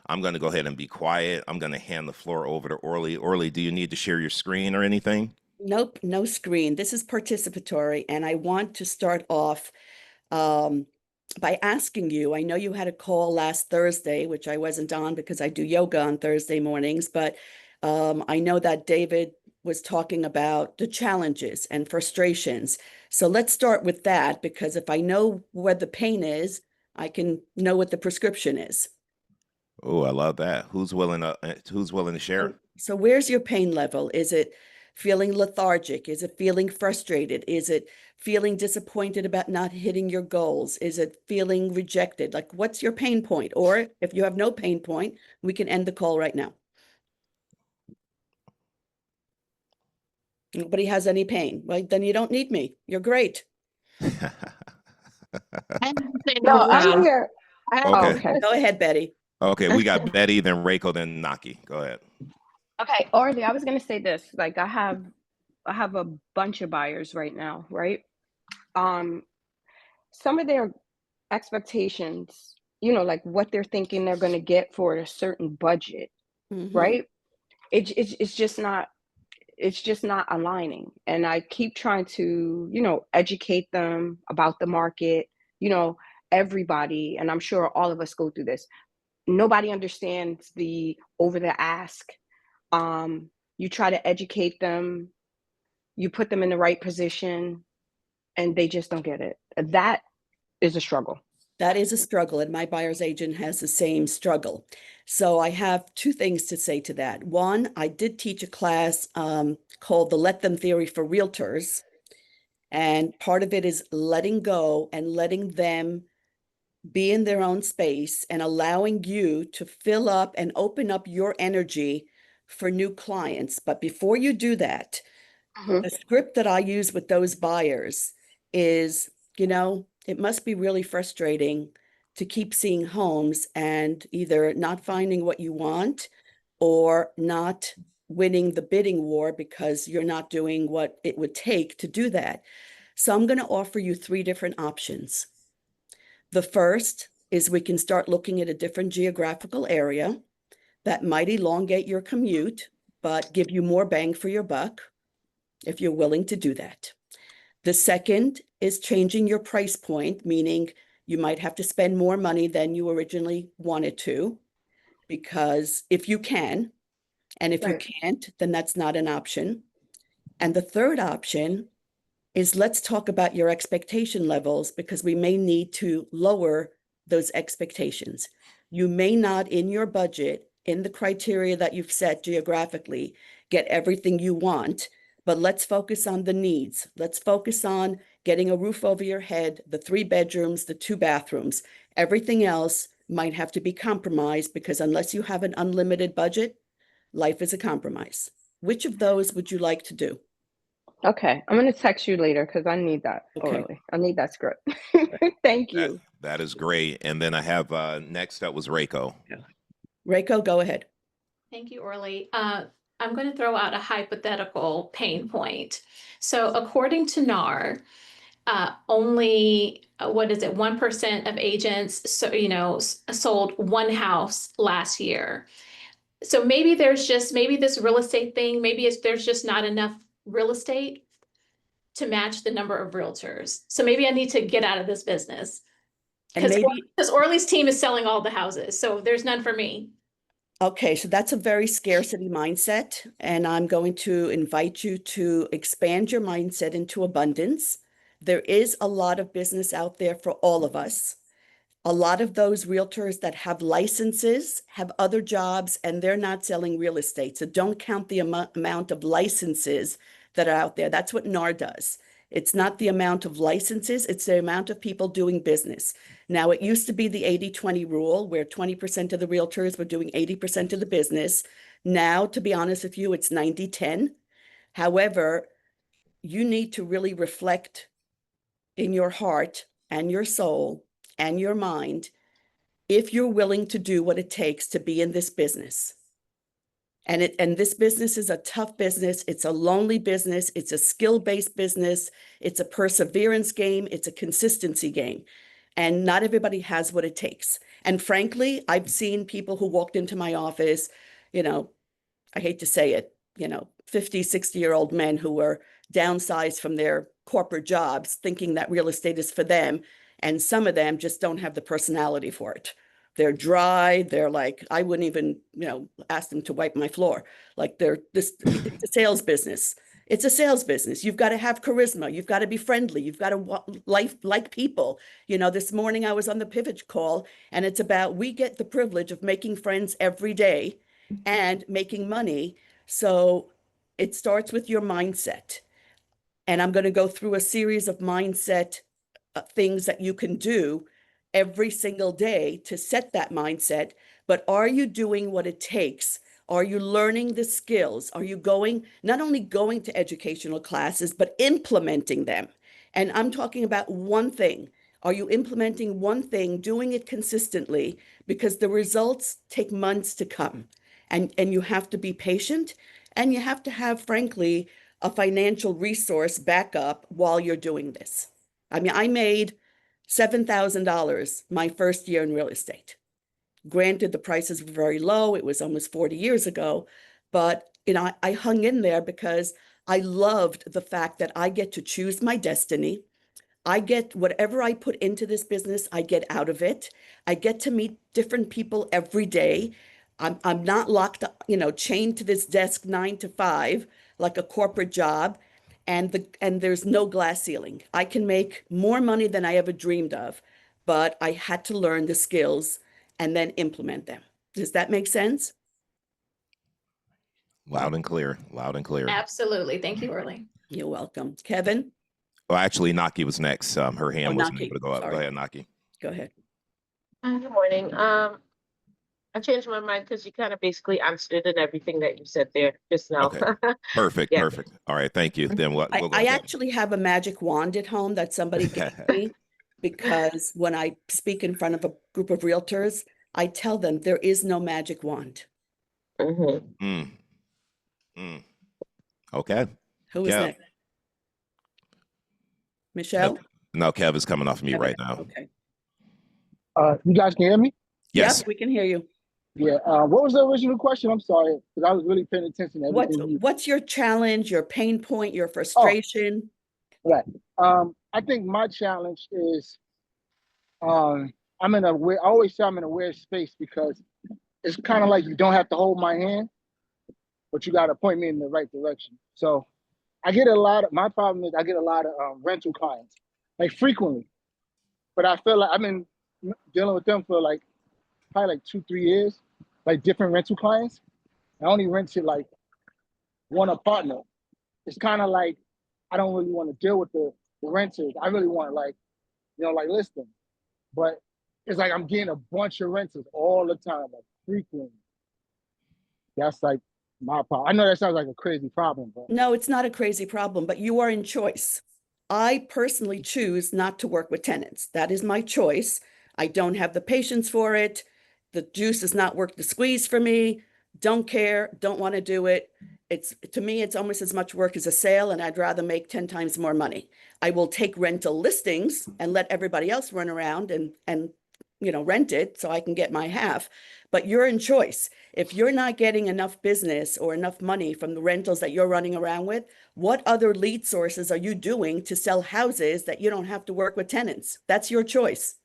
I'm going to go ahead and be quiet. I'm going to hand the floor over to Orly. Orly, do you need to share your screen or anything? Nope, no screen. This is participatory, and I want to start off um, by asking you. I know you had a call last Thursday, which I wasn't on because I do yoga on Thursday mornings, but I know that David was talking about the challenges and frustrations. So let's start with that because if I know where the pain is, I can know what the prescription is. Oh, I love that. Who's willing to share? So where's your pain level? Is it feeling lethargic? Is it feeling frustrated? Is it feeling disappointed about not hitting your goals? Is it feeling rejected? Like, what's your pain point? Or if you have no pain point, we can end the call right now. Nobody has any pain, right? Then you don't need me. You're great. I have to say No, no as I'm well. here. Oh, Okay. okay. Go ahead, Betty. Okay, we got Betty, then Reiko, then Naki. Go ahead. Okay, Orly, I was gonna say this. Like I have a bunch of buyers right now, right? Um, some of their expectations, like what they're thinking they're gonna get for a certain budget, Mhm. right? It's just not aligning. And I keep trying to, educate them about the market, you know, everybody, and I'm sure all of us go through this. Nobody understands the over the ask. You try to educate them, you put them in the right position, and they just don't get it. That is a struggle. That is a struggle, and my buyer's agent has the same struggle. So I have two things to say to that. One, I did teach a class called the Let Them Theory for Realtors, and part of it is letting go and letting them be in their own space and allowing you to fill up and open up your energy for new clients. But before you do that, Mhm. the script that I use with those buyers is, it must be really frustrating to keep seeing homes and either not finding what you want or not winning the bidding war because you're not doing what it would take to do that. So I'm going to offer you three different options. The first is we can start looking at a different geographical area that might elongate your commute, but give you more bang for your buck if you're willing to do that. The second is changing your price point, meaning you might have to spend more money than you originally wanted to, because if you can, and if you Right. can't, then that's not an option. And the third option is let's talk about your expectation levels because we may need to lower those expectations. You may not, in your budget, in the criteria that you've set geographically, get everything you want, but let's focus on the needs. Let's focus on getting a roof over your head, the 3 bedrooms, the 2 bathrooms. Everything else might have to be compromised because unless you have an unlimited budget, life is a compromise. Which of those would you like to do? Okay. I'm gonna text you later because I need that Okay. orally. I need that script. Thank That you. that is great. And then I have next up was Reiko. Reiko, go ahead. Thank you, Orly. I'm going to throw out a hypothetical pain point. So, according to NAR, only what is it? 1% of agents, sold one house last year. So maybe this real estate thing. There's just not enough real estate to match the number of realtors. So maybe I need to get out of this business And because maybe, Orly's team is selling all the houses, so there's none for me. okay, so that's a very scarcity mindset. And I'm going to invite you to expand your mindset into abundance. There is a lot of business out there for all of us. A lot of those realtors that have licenses have other jobs and they're not selling real estate. So don't count the amount of licenses that are out there. That's what NAR does. It's not the amount of licenses, it's the amount of people doing business. Now, it used to be the 80-20 rule where 20% of the realtors were doing 80% of the business. Now, to be honest with you, it's 90-10. However, you need to really reflect in your heart and your soul and your mind if you're willing to do what it takes to be in this business. And this business is a tough business. It's a lonely business. It's a skill-based business. It's a perseverance game. It's a consistency game. And not everybody has what it takes. And frankly, I've seen people who walked into my office, you know, I hate to say it, 50, 60-year-old men who were downsized from their corporate jobs thinking that real estate is for them. And some of them just don't have the personality for it. They're dry. They're like, I wouldn't even, ask them to wipe my floor. Like it's a sales business. It's a sales business. You've got to have charisma. You've got to be friendly. You've got to like people. This morning I was on the pivot call, and it's about we get the privilege of making friends every day and making money. So it starts with your mindset. And I'm going to go through a series of mindset things that you can do every single day to set that mindset. But are you doing what it takes? Are you learning the skills? Are you not only going to educational classes, but implementing them? And I'm talking about one thing. Are you implementing one thing, doing it consistently? Because the results take months to come. And you have to be patient, and you have to have, frankly, a financial resource backup while you're doing this. I mean, I made $7,000 my first year in real estate. Granted, the prices were very low. It was almost 40 years ago, but I hung in there because I loved the fact that I get to choose my destiny. I get whatever I put into this business, I get out of it. I get to meet different people every day. I'm not locked up, chained to this desk 9 to 5 like a corporate job. And there's no glass ceiling. I can make more money than I ever dreamed of, but I had to learn the skills and then implement them. Does that make sense? Loud and clear. Loud and clear. Absolutely. Thank you, Orly. You're welcome. Kevin? Well, actually, Naki was next. Her Oh, hand wasn't Naki. able to go up. Go Sorry. ahead, Naki. Go ahead. Good morning. I changed my mind because you kind of basically answered it and everything that you said there just now. Okay. Perfect. Yeah. Perfect. All right. Thank you. Then we'll go I ahead. actually have a magic wand at home that somebody gave me because when I speak in front of a group of realtors, I tell them there is no magic wand. Mhm. Mm. Mm. Okay. Who is Kev. next? Michelle? No, Kev is coming off of me Kevin. right now. Okay. You guys can hear me? Yes. Yep, we can hear you. Yeah. What was the original question? I'm sorry, because I was really paying attention to everything. What's your challenge, your pain point, your frustration? Right. I think my challenge is I'm in a weird, I always say I'm in a weird space because it's kind of like you don't have to hold my hand, but you got to point me in the right direction. So my problem is I get a lot of rental clients, like frequently, but I feel like I've been dealing with them for probably 2, 3 years, like different rental clients. I only rented like one apartment. It's kind of like I don't really want to deal with the renters. I really want list them. But it's like I'm getting a bunch of renters all the time, like frequently. That's like my problem. I know that sounds like a crazy problem, but No, it's not a crazy problem, but you are in choice. I personally choose not to work with tenants. That is my choice. I don't have the patience for it. The juice is not worth the squeeze for me. Don't care, don't want to do it. To me, it's almost as much work as a sale, and I'd rather make 10 times more money. I will take rental listings and let everybody else run around and rent it so I can get my half. But you're in choice. If you're not getting enough business or enough money from the rentals that you're running around with, what other lead sources are you doing to sell houses that you don't have to work with tenants? That's your choice.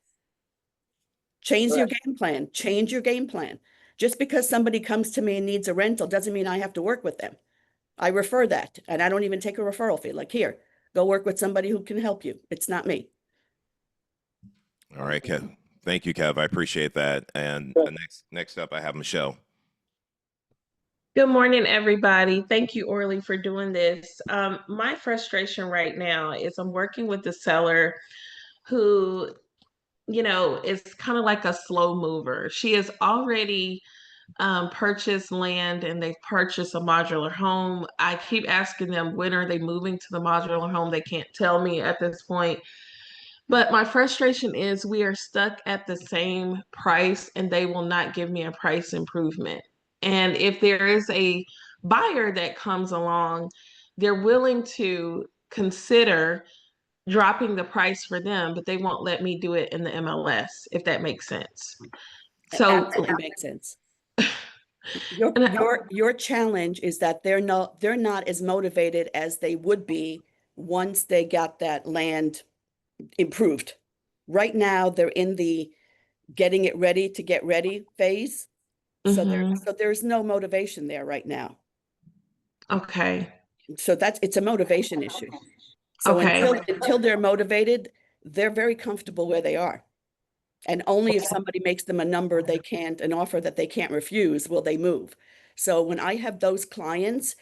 Change your game plan. Change your game plan. Just because somebody comes to me and needs a rental doesn't mean I have to work with them. I refer that, and I don't even take a referral fee. Like, here, go work with somebody who can help you. It's not me. All right, Kev. Thank you, Kev. I appreciate that. And the next up, I have Michelle. Good morning, everybody. Thank you, Orly, for doing this. My frustration right now is I'm working with the seller who, is kind of like a slow mover. She has already purchased land and they've purchased a modular home. I keep asking them, when are they moving to the modular home? They can't tell me at this point. But my frustration is we are stuck at the same price and they will not give me a price improvement. And if there is a buyer that comes along, they're willing to consider dropping the price for them, but they won't let me do it in the MLS, if that makes sense. It So, absolutely makes sense. Your and your challenge is that they're not as motivated as they would be once they got that land improved. Right now, they're in the getting it ready to get ready phase. So Mhm. there's no motivation there right now. Okay. So it's a motivation issue. So Okay. until they're motivated, they're very comfortable where they are. And only if somebody makes them a number they can't, an offer that they can't refuse, will they move. So when I have those clients,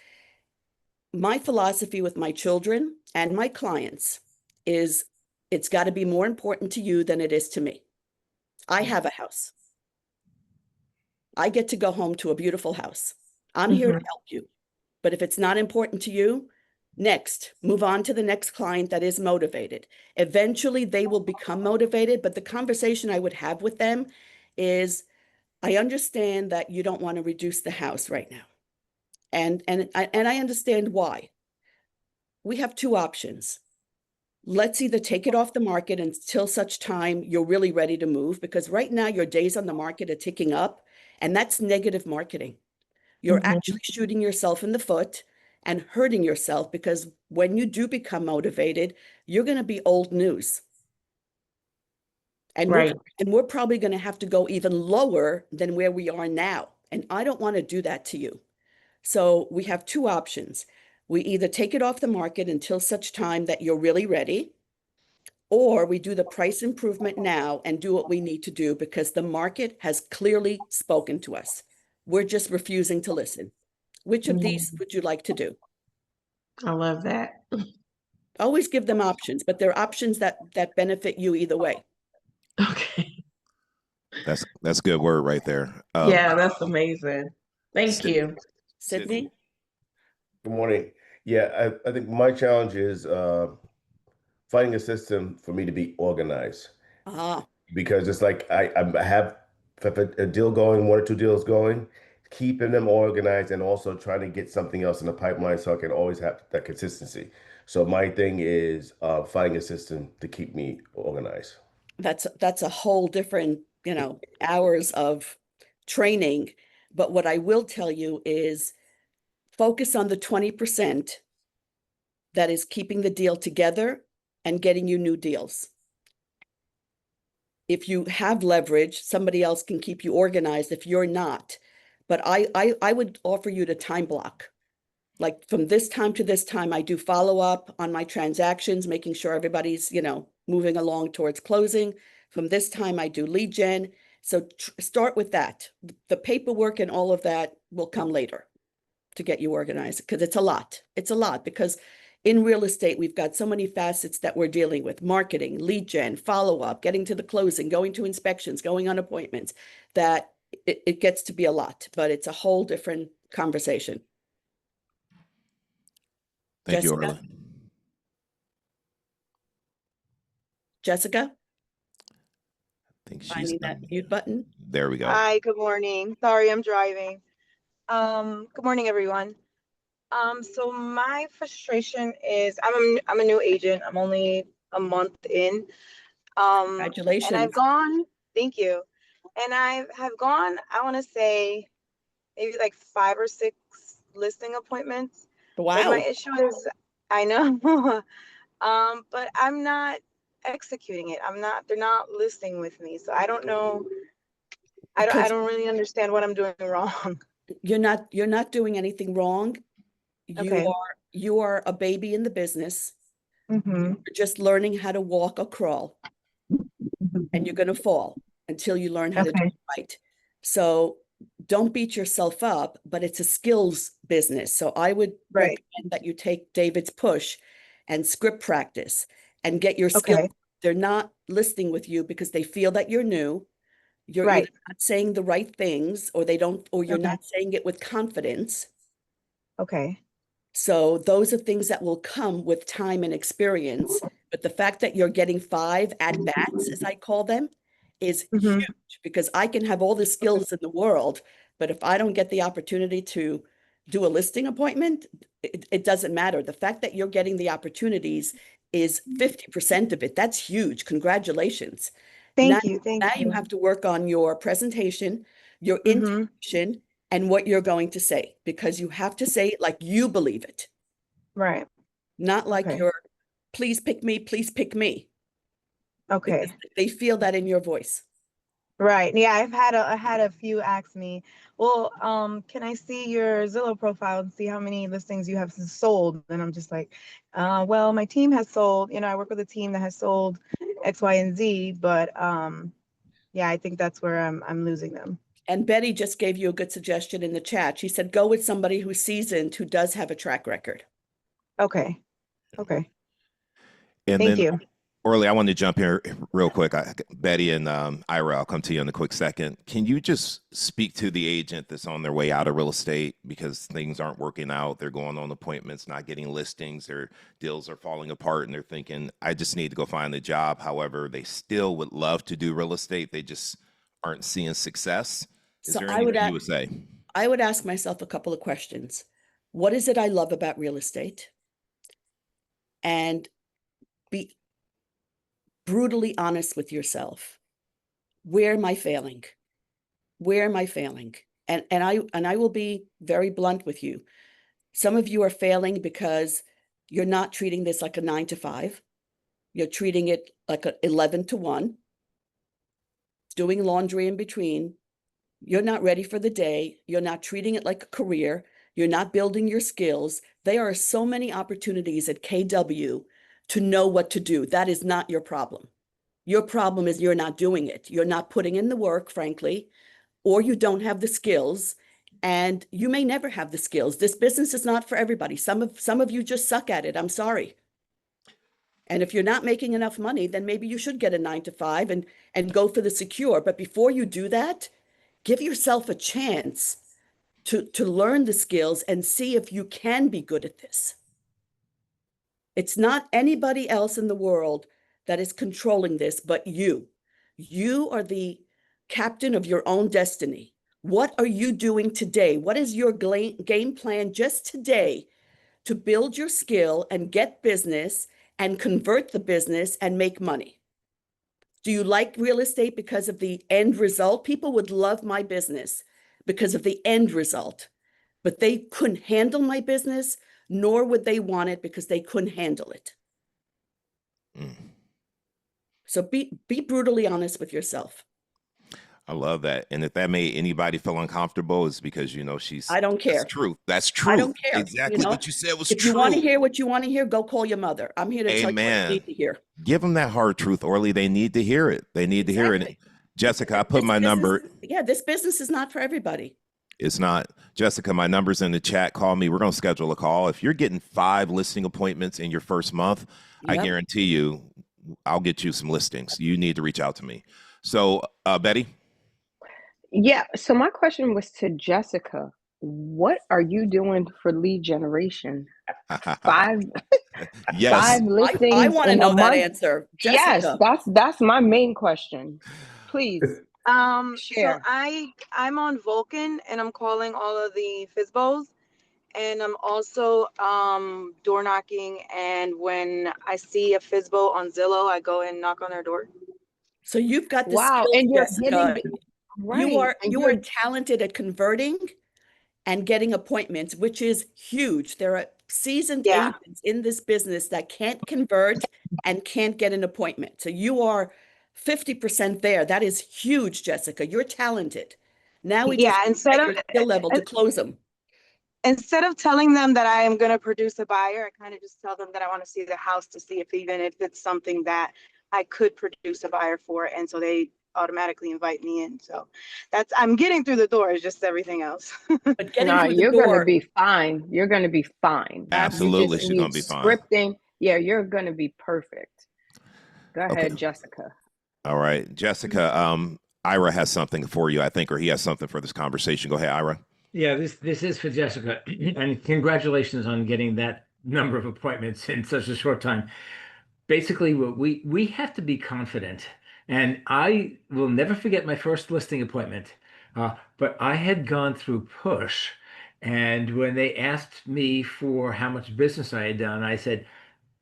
my philosophy with my children and my clients is it's got to be more important to you than it is to me. I have a house. I get to go home to a beautiful house. I'm here to Mhm. help you. But if it's not important to you, next, move on to the next client that is motivated. Eventually, they will become motivated. But the conversation I would have with them is, I understand that you don't want to reduce the house right now. And I understand why. We have two options. Let's either take it off the market until such time you're really ready to move, because right now your days on the market are ticking up, and that's negative marketing. You're Mhm. actually shooting yourself in the foot and hurting yourself, because when you do become motivated, you're going to be old news. And Right. we're probably going to have to go even lower than where we are now. And I don't want to do that to you. So we have two options. We either take it off the market until such time that you're really ready, or we do the price improvement now and do what we need to do because the market has clearly spoken to us. We're just refusing to listen. Which of these would you like to do? I love that. Always give them options, but they're options that benefit you either way. Okay. That's good word right there. Yeah, that's amazing. Thank Sydney. you. Sydney? Good morning. Yeah, I think my challenge is finding a system for me to be organized Ah, because it's like I have if a deal going, one or two deals going, keeping them organized and also trying to get something else in the pipeline so I can always have that consistency. So my thing is finding a system to keep me organized. that's a whole different, hours of training. But what I will tell you is focus on the 20% that is keeping the deal together and getting you new deals. If you have leverage, somebody else can keep you organized if you're not. But I would offer you to time block. Like from this time to this time, I do follow up on my transactions, making sure everybody's, moving along towards closing. From this time, I do lead gen. So start with that. The paperwork and all of that will come later to get you organized, because it's a lot. It's a lot because in real estate, we've got so many facets that we're dealing with: marketing, lead gen, follow up, getting to the closing, going to inspections, going on appointments, that it gets to be a lot, but it's a whole different conversation. Thank you, Jessica? Orly. Jessica, I think she's finding that mute button. there we go. Hi, good morning. Sorry, I'm driving. Good morning, everyone. So my frustration is I'm a new agent. I'm only a month in. And Congratulations. I've gone, thank you. And I have gone, I want to say maybe like 5 or 6 listing appointments. But my Wow. issue is, I know, but I'm not executing it. They're not listening with me. So I don't know. I Because don't really understand what I'm doing wrong. you're not doing anything wrong. You Okay. are you are a baby in the business. Mm-hmm. You're just learning how to walk or crawl, and you're going to fall until you learn how to do Okay. it right. So don't beat yourself up, but it's a skills business. So I would Right. recommend that you take David's push and script practice and get your skills. Okay. They're not listening with you because they feel that you're new. You're either Right. not saying the right things, or they don't, or you're Okay. not saying it with confidence. Okay. So those are things that will come with time and experience. But the fact that you're getting 5 at bats, as I call them, is Mm-hmm. huge, because I can have all the skills in the world, but if I don't get the opportunity to do a listing appointment, it doesn't matter. The fact that you're getting the opportunities is 50% of it. That's huge. Congratulations. Now, Thank you. Thank now you you. have to work on your presentation, your Mm-hmm. intonation, and what you're going to say, because you have to say it like you believe it, Right. not like Okay. you're, please pick me, because Okay. they feel that in your voice. Right. Yeah, I had a few ask me, well, can I see your Zillow profile and see how many listings you have sold? And I'm just like, well, my team has sold, I work with a team that has sold X, Y, and Z, but yeah, I think that's where I'm losing them. And Betty just gave you a good suggestion in the chat. She said, go with somebody who's seasoned, who does have a track record. Okay. Okay. And Thank then, you. Orly, I want to jump here real quick. Betty and Ira, I'll come to you in a quick second. Can you just speak to the agent that's on their way out of real estate because things aren't working out? They're going on appointments, not getting listings, their deals are falling apart, and they're thinking, I just need to go find a job. However, they still would love to do real estate. They just aren't seeing success. Is So there I would anything you would say? I would ask myself a couple of questions. What is it I love about real estate? And be brutally honest with yourself. Where am I failing? Where am I failing? And I will be very blunt with you. Some of you are failing because you're not treating this like a 9 to 5. You're treating it like an 11 to 1, doing laundry in between. You're not ready for the day. You're not treating it like a career. You're not building your skills. There are so many opportunities at KW to know what to do. That is not your problem. Your problem is you're not doing it. You're not putting in the work, frankly, or you don't have the skills, and you may never have the skills. This business is not for everybody. Some of you just suck at it. I'm sorry. And if you're not making enough money, then maybe you should get a 9 to 5 and go for the secure. But before you do that, give yourself a chance to learn the skills and see if you can be good at this. It's not anybody else in the world that is controlling this but you. You are the captain of your own destiny. What are you doing today? What is your game plan just today to build your skill and get business and convert the business and make money? Do you like real estate because of the end result? People would love my business because of the end result, but they couldn't handle my business, nor would they want it because they couldn't handle it. Mm. So be brutally honest with yourself. I love that. And if that made anybody feel uncomfortable, it's because, she's, I don't that's care. truth. That's I truth. don't care. Exactly what you said was If true. you want to hear what you want to hear, go call your mother. I'm here to tell you what you need to hear. Give them that hard truth, Orly. They need to hear it. They need to hear it. Jessica, I put my number. Yeah, this business is not for everybody. It's not. Jessica, my number's in the chat. Call me. We're going to schedule a call. If you're getting 5 listing appointments in your first month, I guarantee you, I'll get you some listings. You need to reach out to me. So, Betty? Yeah. So my question was to Jessica. What are you doing for lead generation? 5 Yes. 5 listings I want to in a know that month? answer. Jessica. Yes, that's my main question. Please So share. I'm on Vulcan and I'm calling all of the FISBOs, and I'm also door knocking, and when I see a FISBO on Zillow, I go and knock on their door. So you've got the Wow, skills, and you're Jessica. getting You you're are talented at converting and getting appointments, which is huge. There are seasoned Yeah. agents in this business that can't convert and can't get an appointment. So you are 50% there. That is huge, Jessica. You're talented. Now we just instead get of your skill level to close them. instead of telling them that I am going to produce a buyer, I kind of just tell them that I want to see the house to see if even if it's something that I could produce a buyer for, and so they automatically invite me in. So I'm getting through the door. It's just everything else. But getting No, through the you're going to door, be fine. You're going to be fine. Absolutely, You just she's need gonna be fine. scripting. Yeah, you're going to be perfect. Go ahead, Okay. Jessica. All right, Jessica. Ira has something for you, I think, or he has something for this conversation. Go ahead, Ira. Yeah, this is for Jessica, and congratulations on getting that number of appointments in such a short time. Basically, we have to be confident, and I will never forget my first listing appointment. But I had gone through push, and when they asked me for how much business I had done, I said,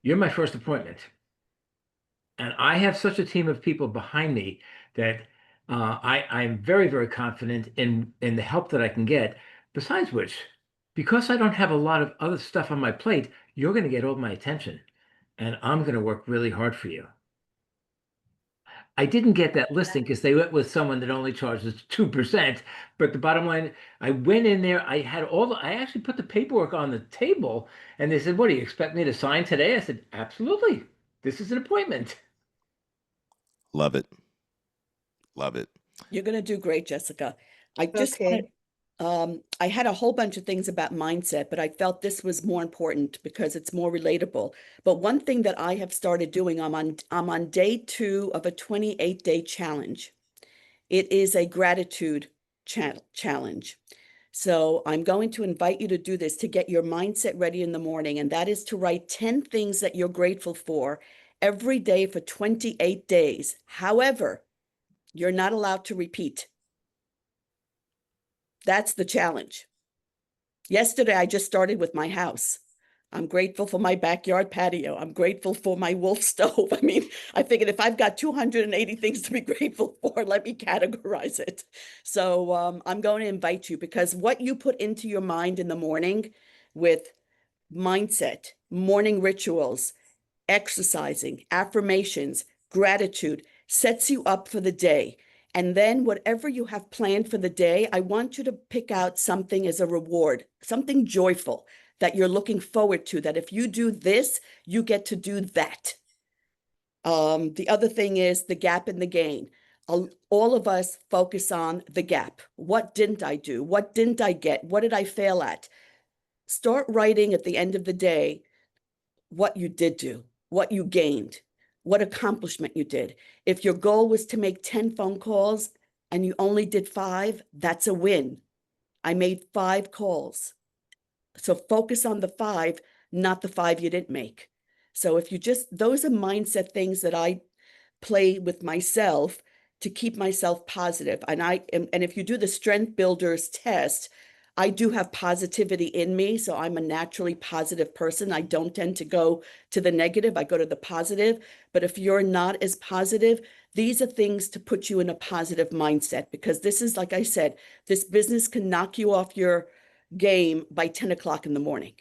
You're my first appointment. And I have such a team of people behind me that I'm very, very confident in the help that I can get. Besides which, because I don't have a lot of other stuff on my plate, you're going to get all my attention, and I'm going to work really hard for you. I didn't get that listing because they went with someone that only charges 2%. But the bottom line, I went in there, I actually put the paperwork on the table, and they said, "What do you expect me to sign today?" I said, "Absolutely. This is an appointment." Love it. Love it. You're going to do great, Jessica. Okay. I had a whole bunch of things about mindset, but I felt this was more important because it's more relatable. But one thing that I have started doing, I'm on day 2 of a 28-day challenge. It is a gratitude challenge. So I'm going to invite you to do this to get your mindset ready in the morning, and that is to write 10 things that you're grateful for every day for 28 days. However, you're not allowed to repeat. That's the challenge. Yesterday, I just started with my house. I'm grateful for my backyard patio. I'm grateful for my wolf stove. I mean, I figured if I've got 280 things to be grateful for, let me categorize it. So I'm going to invite you, because what you put into your mind in the morning with mindset, morning rituals, exercising, affirmations, gratitude sets you up for the day. And then whatever you have planned for the day, I want you to pick out something as a reward, something joyful that you're looking forward to, that if you do this, you get to do that. The other thing is the gap and the gain. All of us focus on the gap. What didn't I do? What didn't I get? What did I fail at? Start writing at the end of the day what you did do, what you gained, what accomplishment you did. If your goal was to make 10 phone calls and you only did 5, that's a win. I made 5 calls. So focus on the 5, not the 5 you didn't make. So if you just, those are mindset things that I play with myself to keep myself positive. And if you do the strength builders test, I do have positivity in me. So I'm a naturally positive person. I don't tend to go to the negative. I go to the positive. But if you're not as positive, these are things to put you in a positive mindset, because this is, like I said, this business can knock you off your game by 10 o'clock in the morning.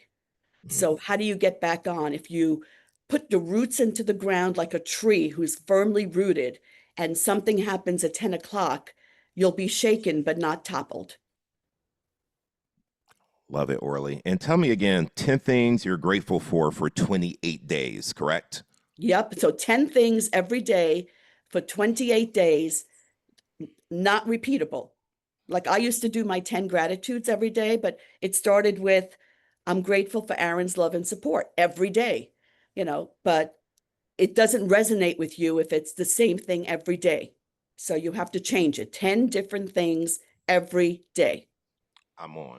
So how do you get back on? If you put the roots into the ground like a tree who's firmly rooted, and something happens at 10 o'clock, you'll be shaken but not toppled. Love it, Orly. And tell me again, 10 things you're grateful for 28 days, correct? Yep. So 10 things every day for 28 days, not repeatable. Like I used to do my 10 gratitudes every day, but it started with, I'm grateful for Aaron's love and support every day, but it doesn't resonate with you if it's the same thing every day. So you have to change it. 10 different things every day. I'm on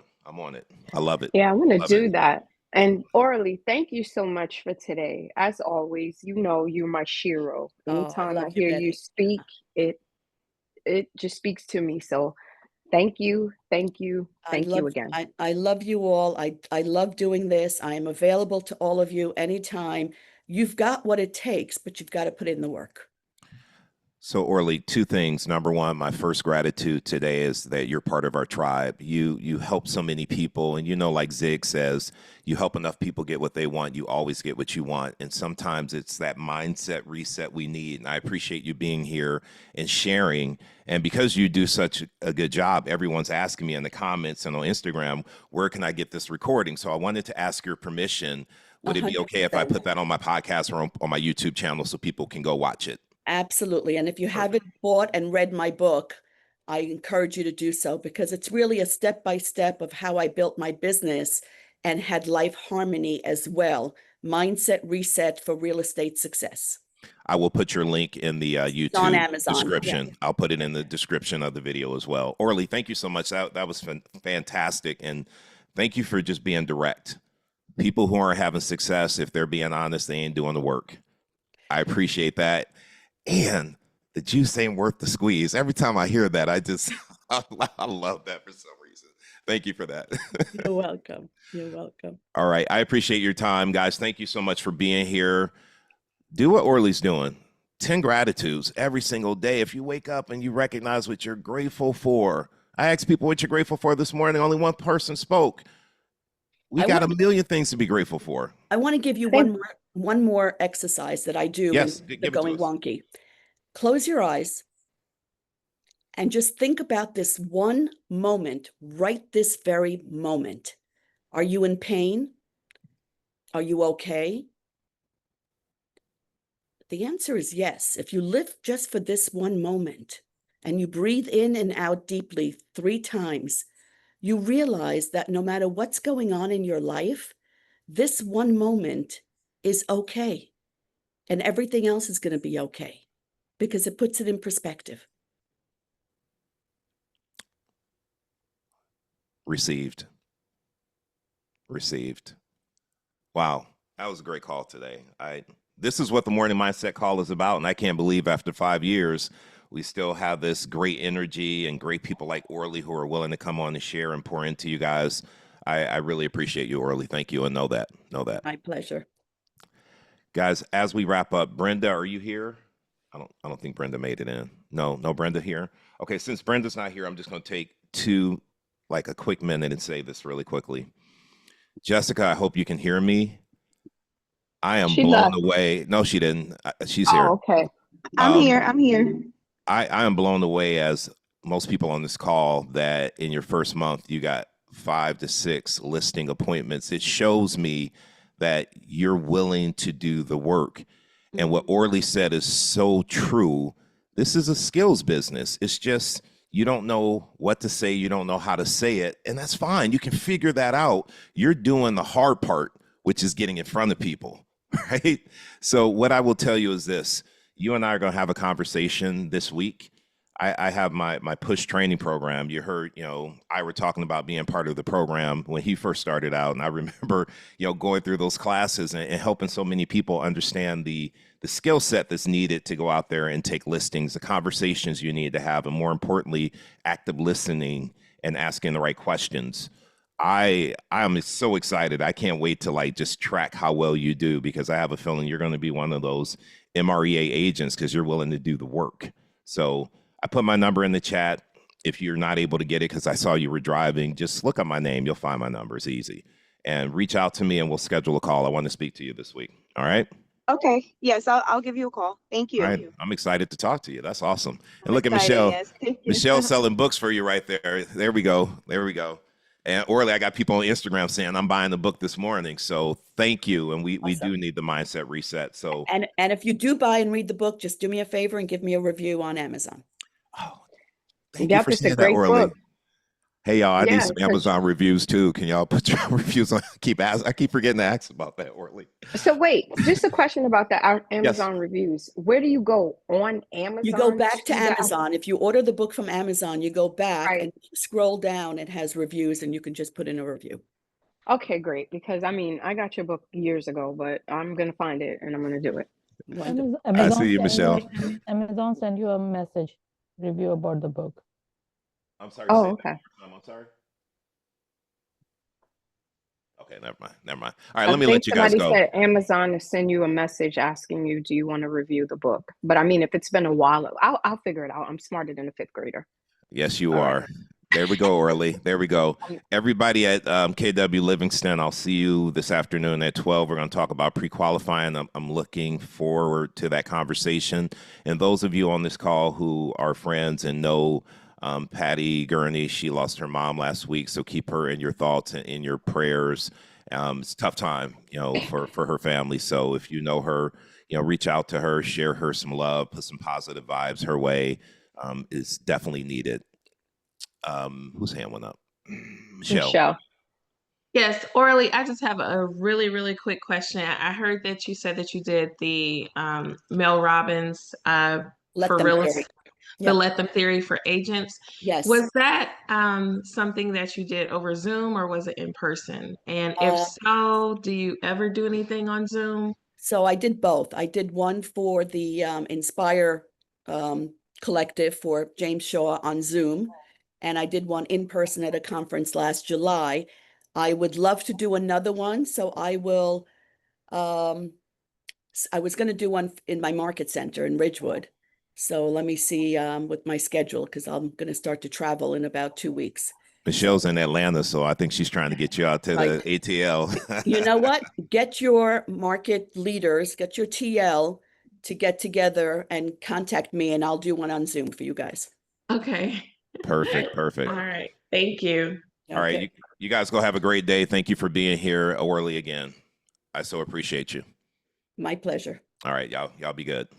it. I love it. Yeah, I'm gonna Love it. do that. And Orly, thank you so much for today. As always, you're my shiro. Oh, I Anytime love I you, hear you Betty. speak, it just speaks to me. So thank you, thank you, thank you again. I love you all. I love doing this. I am available to all of you anytime. You've got what it takes, but you've got to put in the work. So, Orly, 2 things. Number one, my first gratitude today is that you're part of our tribe. You help so many people, and like Zig says, you help enough people get what they want, you always get what you want. And sometimes it's that mindset reset we need. And I appreciate you being here and sharing. And because you do such a good job, everyone's asking me in the comments and on Instagram, where can I get this recording? So I wanted to ask your permission. Would it be okay if I 100%. put that on my podcast or on my YouTube channel so people can go watch it? Absolutely. And if you Perfect. haven't bought and read my book, I encourage you to do so, because it's really a step-by-step of how I built my business and had life harmony as well. Mindset reset for real estate success. I will put your link in the It's on YouTube Amazon. Yeah. description. I'll put it in the description of the video as well. Orly, thank you so much. That was fantastic. And thank you for just being direct. People who aren't having success, if they're being honest, they ain't doing the work. I appreciate that. And the juice ain't worth the squeeze. Every time I hear that, I love that for some reason. Thank you for that. You're welcome. You're welcome. All right. I appreciate your time, guys. Thank you so much for being here. Do what Orly's doing. 10 gratitudes every single day. If you wake up and you recognize what you're grateful for. I asked people what you're grateful for this morning. Only one person spoke. We got a million things to be grateful for. I want to give you one more exercise that I do when they're going wonky. Close your eyes and just think about this one moment, right this very moment. Are you in pain? Are you okay? The answer is yes. If you live just for this one moment and you breathe in and out deeply 3 times, you realize that no matter what's going on in your life, this one moment is okay. And everything else is going to be okay because it puts it in perspective. Received. Wow. That was a great call today. This is what the Morning Mindset Call is about. And I can't believe after 5 years, we still have this great energy and great people like Orly who are willing to come on and share and pour into you guys. I really appreciate you, Orly. Thank you. And know that. My pleasure. Guys, as we wrap up, Brenda, are you here? I don't think Brenda made it in. No Brenda here. Okay, since Brenda's not here, I'm just going to take a quick minute and say this really quickly. Jessica, I hope you can hear me. I am blown away. No, she didn't. She's here. Oh, okay. I'm here. I am blown away, as most people on this call, that in your first month, you got 5 to 6 listing appointments. It shows me that you're willing to do the work. And what Orly said is so true. This is a skills business. It's just, you don't know what to say. You don't know how to say it. And that's fine. You can figure that out. You're doing the hard part, which is getting in front of people, right? So what I will tell you is this. You and I are going to have a conversation this week. I have my push training program. You heard, Ira talking about being part of the program when he first started out. And I remember, going through those classes and helping so many people understand the skill set that's needed to go out there and take listings, the conversations you need to have, and more importantly, active listening and asking the right questions. I am so excited. I can't wait to just track how well you do, because I have a feeling you're going to be one of those MREA agents because you're willing to do the work. So I put my number in the chat. If you're not able to get it because I saw you were driving, just look up my name. You'll find my number. It's easy. And reach out to me and we'll schedule a call. I want to speak to you this week. All right? Okay. Yes, I'll give you a call. Thank you. All right. I'm excited to talk to you. That's awesome. And look at Michelle. Yes, thank you. Michelle selling books for you right there. There we go. And Orly, I got people on Instagram saying I'm buying the book this morning. So thank you. And we do need the mindset reset. So and if you do buy and read the book, just do me a favor and give me a review on Amazon. Oh, thank you for saying that, Orly. Hey y'all, I need some Amazon reviews too. Can y'all put your reviews on? I keep forgetting to ask about that, Orly. So wait, just a question about the Amazon reviews. Where do you go on Amazon? You go back to Amazon. If you order the book from Amazon, you go back and you scroll down. It has reviews, and you can just put in a review. Okay, great. Because I got your book years ago, but I'm gonna find it and I'm gonna do it. I see you, Michelle. Amazon send you a message review about the book. I'm sorry. Oh, okay. I'm sorry. Okay, never mind. All right, let me let you guys go. Somebody said Amazon to send you a message asking you, do you want to review the book? But if it's been a while, I'll figure it out. I'm smarter than a 5th grader. Yes, you are. Right. There we go, Orly. There we go. Everybody at KW Livingston, I'll see you this afternoon at 12. We're going to talk about pre-qualifying. I'm looking forward to that conversation. And those of you on this call who are friends and know Patty Gurney, she lost her mom last week, so keep her in your thoughts and in your prayers. It's a tough time, for her family. So if you know her, reach out to her, share her some love, put some positive vibes her way. Is definitely needed. Whose hand went up? Michelle. Yes, Orly, I just have a really, really quick question. I heard that you said that you did the Mel Robbins for real estate. The Let Them theory for agents. Yes. Was that something that you did over Zoom or was it in person? And if so, do you ever do anything on Zoom? So I did both. I did one for the Inspire Collective for James Shaw on Zoom. and I did one in person at a conference last July. I would love to do another one, so I will. I was going to do one in my market center in Ridgewood. So let me see with my schedule, because I'm going to start to travel in about 2 weeks. Michelle's in Atlanta, so I think she's trying to get you out to Right. the ATL. You know what? Get your market leaders, get your TL to get together and contact me, and I'll do one on Zoom for you guys. Okay. Perfect, perfect. All right. Thank you. All right, Okay. you guys go have a great day. Thank you for being here, Orly, again. I so appreciate you. My pleasure. All right, y'all be good.